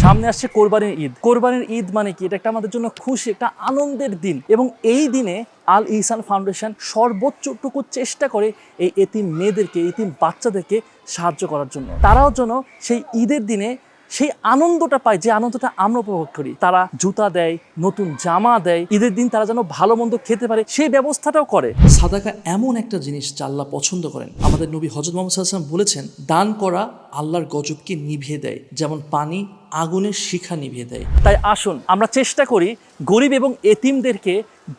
সামনে আসছে কোরবানির ঈদ। কোরবানির ঈদ মানে কি? এটা একটা আমাদের জন্য খুশি, একটা আনন্দের দিন। এবং এই দিনে আল ইহসান ফাউন্ডেশন সর্বোচ্চটুকু চেষ্টা করে এই এতিম মেয়েদেরকে, এতিম বাচ্চাদেরকে সাহায্য করার জন্য। তারাও যেন সেই ঈদের দিনে সেই আনন্দটা পায়, যে আনন্দটা আমরা উপভোগ করি। তারা জুতা দেয়, নতুন জামা দেয়, ঈদের দিন তারা যেন ভালো মন্দ খেতে পারে সেই ব্যবস্থাটাও করে। সাদাকা এমন একটা জিনিস যা আল্লাহ পছন্দ করেন। আমাদের নবী হযরত মুহাম্মদ সাল্লাল্লাহু আলাইহি ওয়াসাল্লাম বলেছেন, দান করা আল্লাহর গজবকে নিভিয়ে দেয়, যেমন পানি আগুনের শিখা নিভিয়ে দেয়। তাই আসুন আমরা চেষ্টা করি গরিব এবং এতিমদেরকে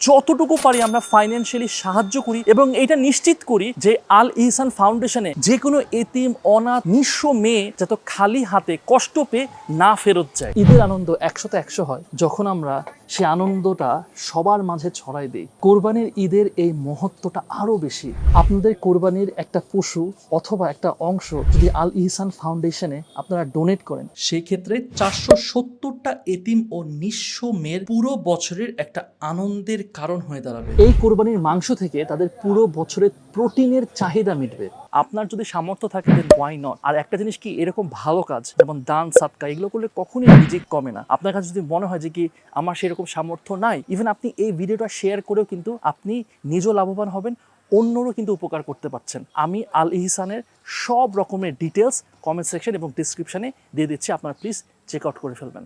যতটুকু পারি আমরা ফাইন্যান্সিয়ালি সাহায্য করি, এবং এটা নিশ্চিত করি যে আল ইহসান ফাউন্ডেশনে যে কোনো এতিম, অনাথ, নিঃস্ব মেয়ে যাতে খালি হাতে কষ্ট পেয়ে না ফেরত যায়। ঈদের আনন্দ 100তে 100 হয় যখন আমরা সে আনন্দটা সবার মাঝে ছড়াই দিই। কোরবানির ঈদের এই মহত্বটা আরো বেশি। আপনাদের কোরবানির একটা পশু অথবা একটা অংশ যদি আল ইহসান ফাউন্ডেশনে আপনারা ডোনেট করেন, সেই ক্ষেত্রে 470টা এতিম ও নিঃস্ব মেয়ের পুরো বছরের একটা আনন্দের কারণ হয়ে দাঁড়াবে। এই কোরবানির মাংস থেকে তাদের পুরো বছরের প্রোটিনের চাহিদা মিটবে। আপনার যদি সামর্থ্য থাকে দেন ওয়াই নট। আর একটা জিনিস কি, এরকম ভালো কাজ যেমন দান, সাদকা, এগুলো করলে কখনোই রিজিক কমে না। আপনার কাছে যদি মনে হয় যে কি আমার সেরকম সামর্থ্য নাই, ইভেন আপনি এই ভিডিওটা শেয়ার করেও কিন্তু আপনি নিজেও লাভবান হবেন, অন্যরও কিন্তু উপকার করতে পারছেন। আমি আল ইহসানের সব রকমের ডিটেলস কমেন্ট সেকশন এবং ডিসক্রিপশনে দিয়ে দিচ্ছি, আপনারা প্লিজ চেক আউট করে ফেলবেন।